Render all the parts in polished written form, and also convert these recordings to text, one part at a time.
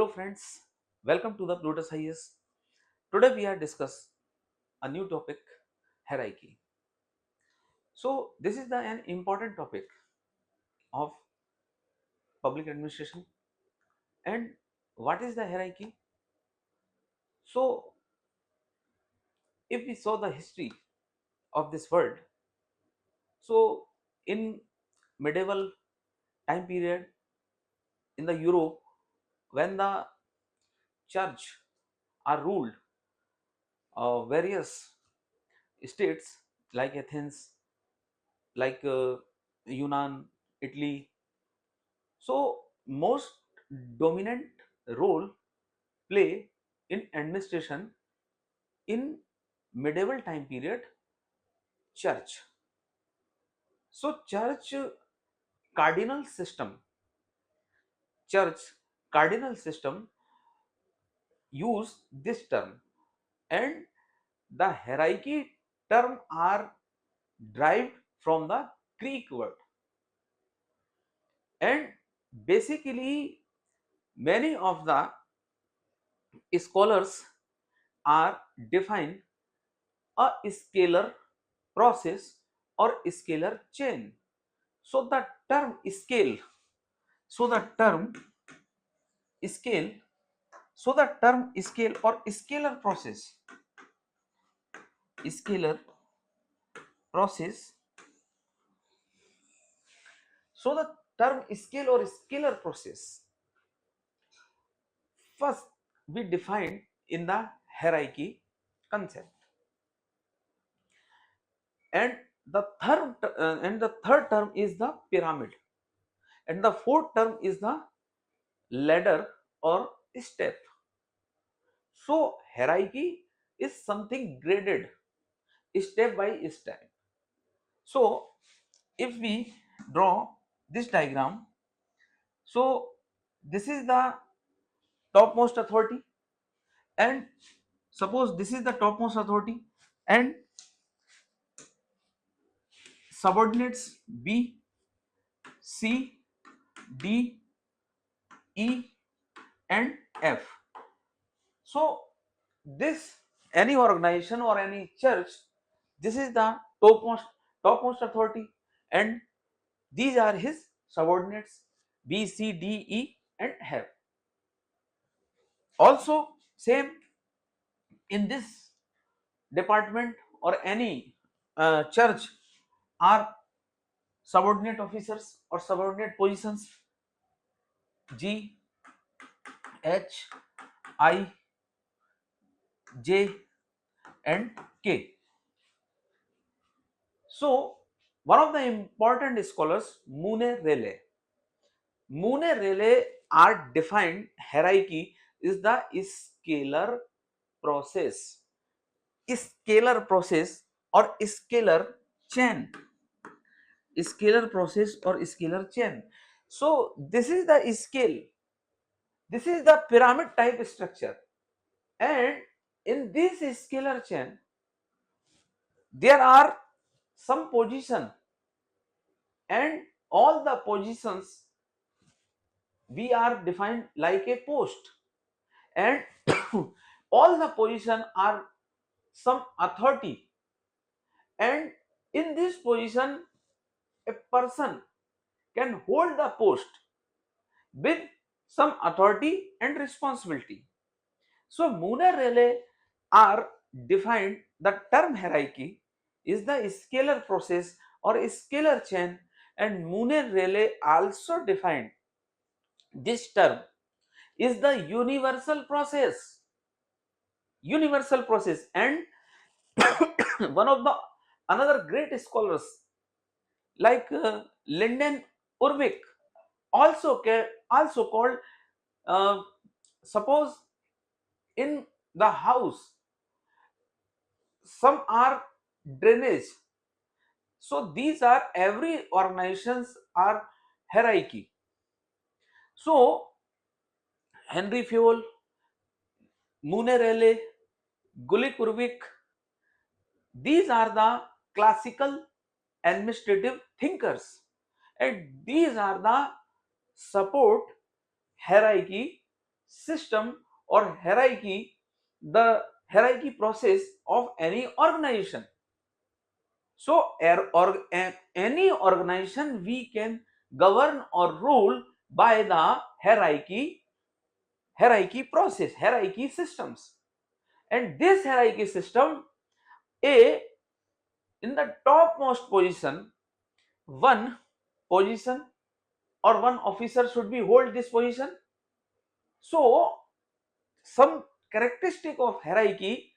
Hello friends, welcome to the Plutus IAS. Today we are discuss a new topic, hierarchy. So this is an important topic of public administration. And what is the hierarchy? So if we saw the history of this world, so in medieval time period in the Europe, when the church are ruled various states like Athens, like Yunnan, Italy. So most dominant role play in administration in medieval time period, church. So cardinal system, church cardinal system use this term, and the hierarchy term are derived from the Greek word, and basically many of the scholars are define a scalar process or scalar chain. So the term scale, so the term scale, so the term scale or scalar process, so the term scale or scalar process first we defined in the hierarchy concept, and the third term is the pyramid, and the fourth term is the ladder or step. So hierarchy is something graded step by step. So if we draw this diagram, so this is the topmost authority, and suppose this is the topmost authority, and subordinates B, C, D, E and F. So this, any organization or any church, this is the topmost authority, and these are his subordinates B, C, D, E and F. Also same in this department or any church are subordinate officers or subordinate positions G, H, I, J and K. So one of the important scholars, Moone-Rayleigh are defined hierarchy is the scalar process, or scalar chain, So this is the scale, this is the pyramid type structure, and in this scalar chain there are some position, and all the positions we are defined like a post, and all the position are some authority, and in this position a person can hold the post with some authority and responsibility. So Moone-Rayleigh are defined the term hierarchy is the scalar process or scalar chain, and Moone-Rayleigh also defined this term is the universal process, and one of the another great scholars like Linden Urwick also called, uh, suppose in the house some are drainage, so these are every organizations are hierarchy. So Henry Fewell, Moone-Rayleigh, Gulick Urwick, these are the classical administrative thinkers, and these are the support hierarchy system or hierarchy, the hierarchy process of any organization. So any organization we can govern or rule by the hierarchy process, hierarchy systems. And this hierarchy system, A, in the topmost position, one position or one officer should be hold this position. So some characteristic of hierarchy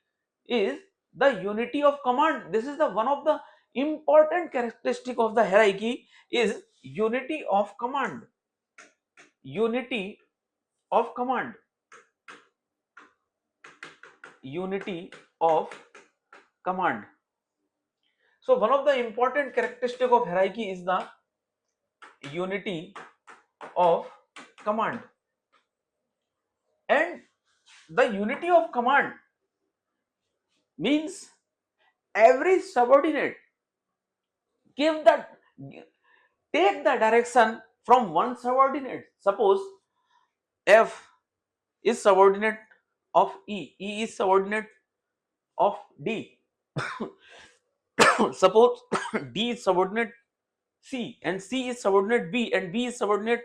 is the unity of command. This is the one of the important characteristic of the hierarchy is unity of command. Unity of command. Unity of command. So one of the important characteristic of hierarchy is the unity of command. And the unity of command means every subordinate give the take the direction from one subordinate. Suppose F is subordinate of E, E is subordinate of D. Suppose D is subordinate C and C is subordinate B and B is subordinate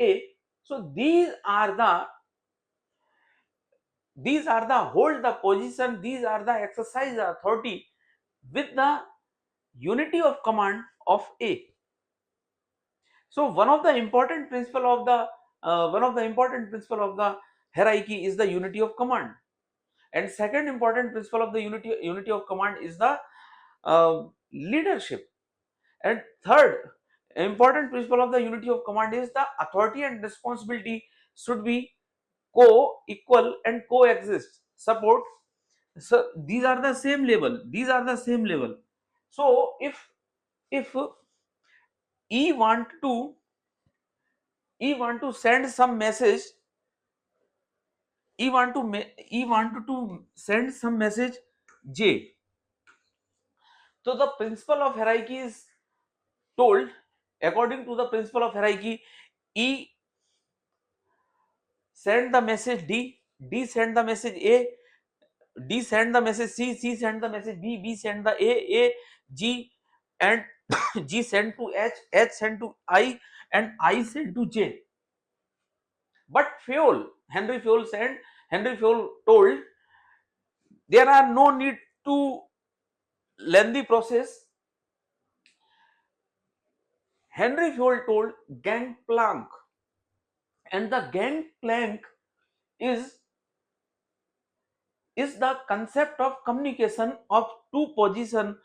A. So these are the hold the position, these are the exercise authority with the unity of command of A. So one of the important principle of the hierarchy is the unity of command. And second important principle of the unity of command is the leadership. And third important principle of the unity of command is the authority and responsibility should be co-equal and coexist. Support. So these are the same level. These are the same level. So if E want to send some message, E want to send some message J. So the principle of hierarchy is told, according to the principle of hierarchy, E send the message D, D send the message A, D send the message C, C send the message B, B send the A, G, and G send to H, H send to I, and I send to J. But Henry Fayol told there are no need to lengthy process. Henry Fayol told gangplank, and the gangplank is the concept of communication of two position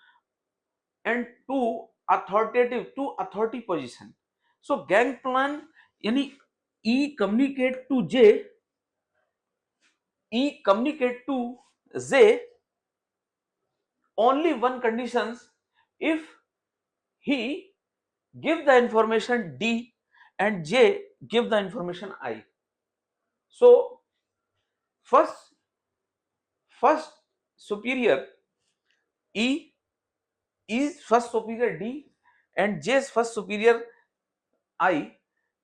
and two authority position. So gangplank yani E communicate to J only one conditions if he give the information D and J give the information I. So first superior E is first superior D and J's first superior I,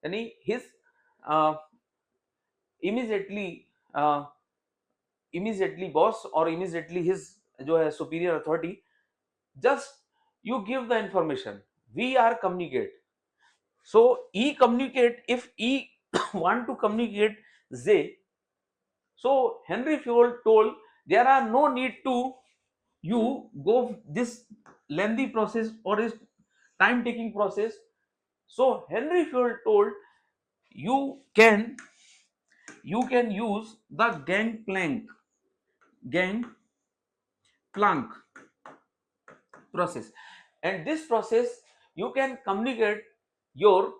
यानी his uh, immediately uh, immediately boss or immediately his जो है superior authority, just you give the information, we are communicate. So E communicate, if E want to communicate Z, so Henry Fayol told there are no need to you go this lengthy process or is time taking process. So Henry Fayol told you can use the gang plank process, and this process you can communicate your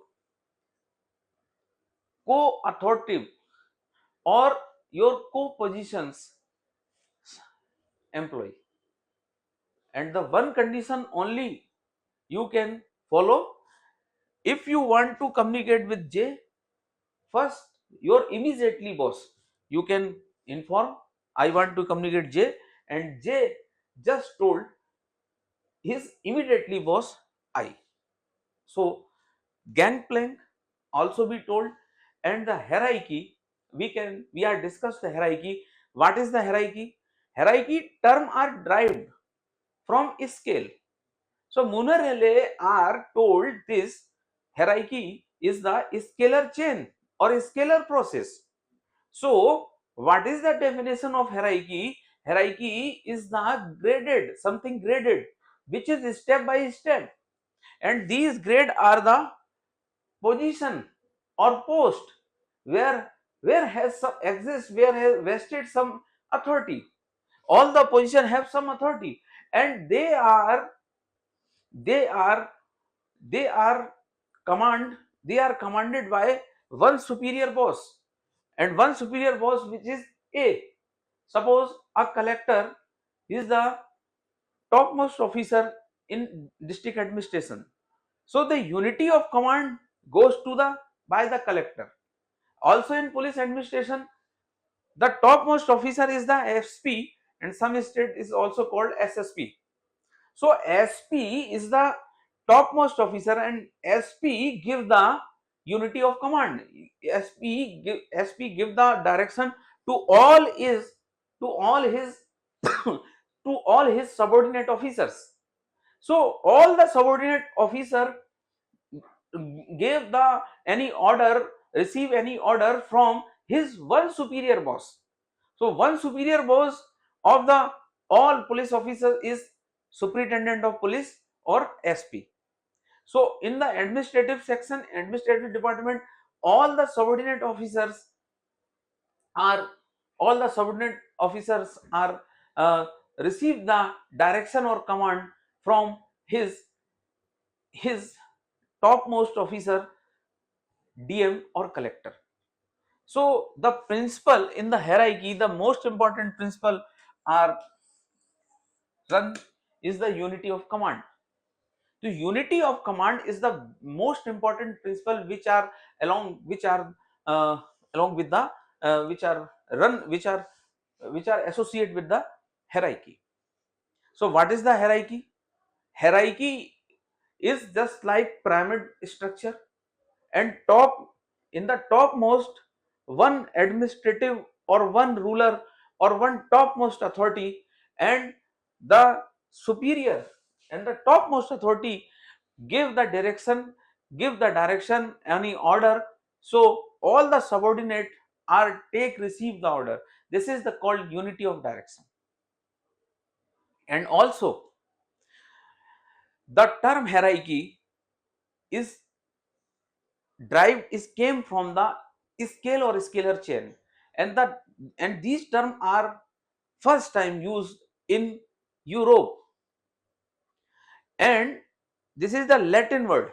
co-authoritative or your co-positions employee, and the one condition only you can follow. If you want to communicate with J, first your immediately boss you can inform I want to communicate J, and J just told his immediately boss I. So gangplank also be told, and the hierarchy we are discussed the hierarchy. What is the hierarchy? Hierarchy term are derived from scale. So Munarele are told this hierarchy is the scalar chain or scalar process. So what is the definition of hierarchy? Hierarchy is the graded, something graded, which is step by step, and these grade are the position or post where has some exists, where has vested some authority. All the position have some authority, and they are they are they are commanded by one superior boss, and one superior boss which is A. Suppose a collector is the topmost officer in district administration, so the unity of command goes to the by the collector. Also in police administration, the topmost officer is the SP, and some state is also called SSP. So SP is the topmost officer, and SP give the unity of command. SP give the direction to all is to all his to all his subordinate officers. So all the subordinate officer gave the any order, receive any order from his one superior boss. So one superior boss of the all police officers is superintendent of police or SP. So in the administrative section, administrative department, all the subordinate officers are all the subordinate officers are receive the direction or command from his topmost officer, DM or collector. So the principle in the hierarchy, the most important principle are run is the unity of command. The unity of command is the most important principle which are along which are along with the which are run which are associated with the hierarchy. So what is the hierarchy? Hierarchy is just like pyramid structure, and in the topmost one administrative or one ruler or one topmost authority, and the superior and the topmost authority give the direction any order. So all the subordinate are take receive the order. This is the called unity of direction. And also the term hierarchy is derived is came from the scale or scalar chain, and these terms are first time used in Europe, and this is the Latin word,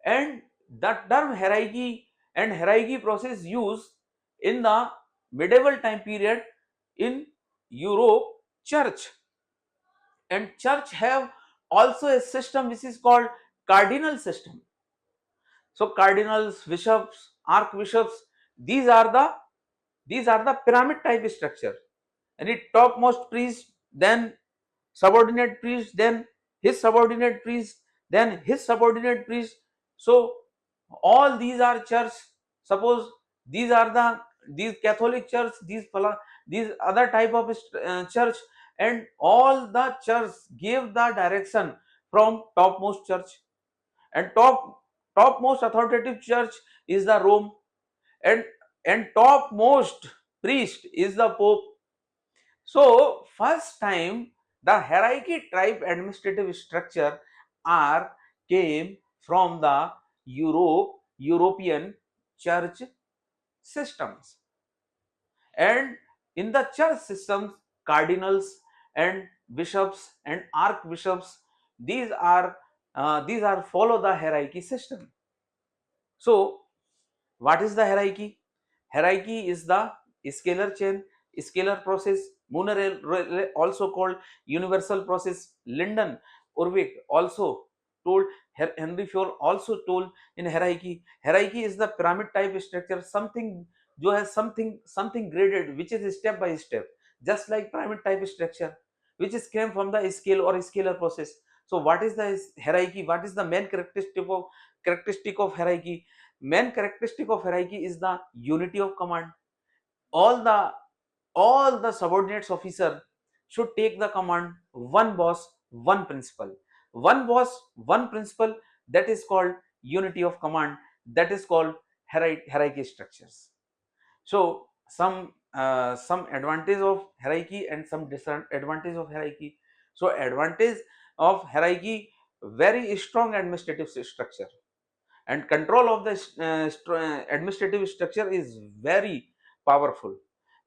and the term hierarchy and hierarchy process used in the medieval time period in Europe. Church and church have also a system which is called cardinal system. So cardinals, bishops, archbishops, these are the pyramid type structure. And the topmost priest, then subordinate priest, then his subordinate priest, then his subordinate priest. So all these are church. Suppose these are these Catholic church, these other type of church, and all the church give the direction from topmost church, and topmost authoritative church is the Rome, and topmost priest is the Pope. So first time the hierarchy type administrative structure are came from the European church systems, and in the church systems cardinals and bishops and archbishops, these are follow the hierarchy system. So what is the hierarchy? Hierarchy is the scalar chain, scalar process. Muller also called universal process. Linden, Urwick also told, Henry Ford also told in hierarchy. Hierarchy is the pyramid type structure, something जो has something graded, which is step by step, just like pyramid type structure, which is came from the scale or scalar process. So what is the hierarchy? What is the main characteristic of hierarchy? main characteristic of hierarchy is the unity of command. All the subordinates officer should take the command, one boss, one principal. One boss, one principal, that is called unity of command, that is called hierarchy structures. So some advantage of hierarchy and some disadvantage of hierarchy. So advantage of hierarchy, very strong administrative structure, and control of the administrative structure is very powerful.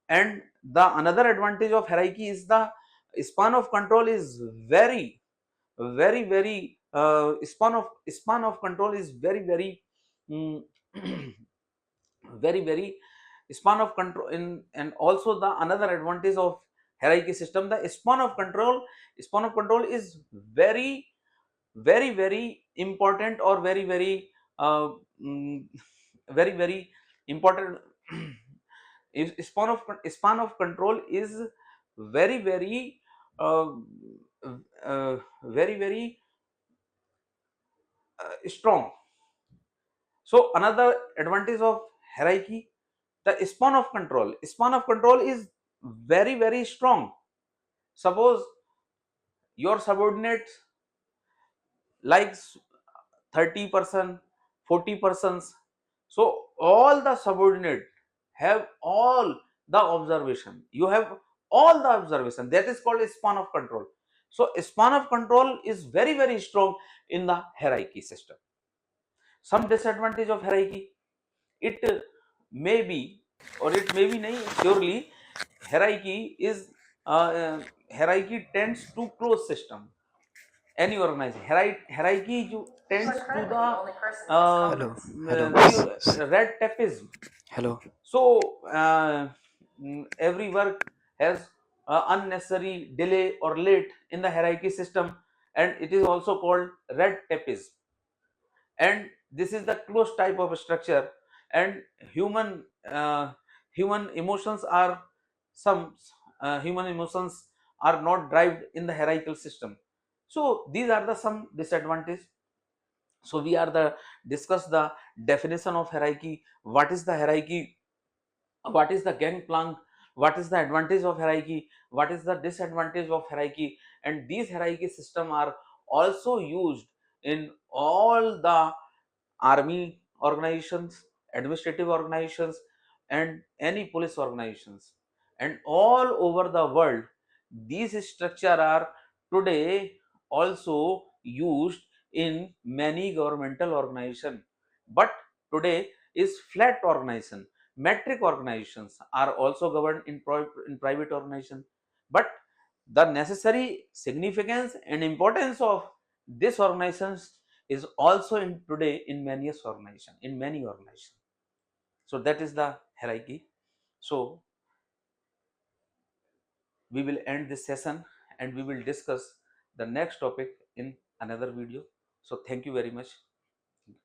And the another advantage of hierarchy is the span of control is very span of control is very mm, very span of control in. And also the another advantage of hierarchy system, the span of control is very important, or uh, mm, very important. Span of control is very uh, very strong. So another advantage of hierarchy, the span of control is very strong. Suppose your subordinate likes 30%, 40%. So all the subordinate have all the observation. You have all the observation. That is called a span of control. So a span of control is very strong in the hierarchy system. Some disadvantage of hierarchy, it may be, or it may be nahi, surely hierarchy is hierarchy tends to close system. Any organization hierarchy tends to the Hello, hello, red tapeism. hello. So every work has unnecessary delay or late in the hierarchy system, and it is also called red tapeism. And this is the closed type of structure. And human uh, human emotions are some human emotions are not derived in the hierarchical system. So these are the some disadvantages. So we are the discuss the definition of hierarchy, what is the hierarchy, what is the gangplank, what is the advantage of hierarchy, what is the disadvantage of hierarchy. And these hierarchy system are also used in all the army organizations, administrative organizations, and any police organizations. And all over the world, these structure are today also used in many governmental organization. But today is flat organization. Metric organizations are also governed in private organization. But the necessary significance and importance of this organizations is also in today in many organization. So that is the hierarchy. So we will end this session, and we will discuss the next topic in another video. So thank you very much.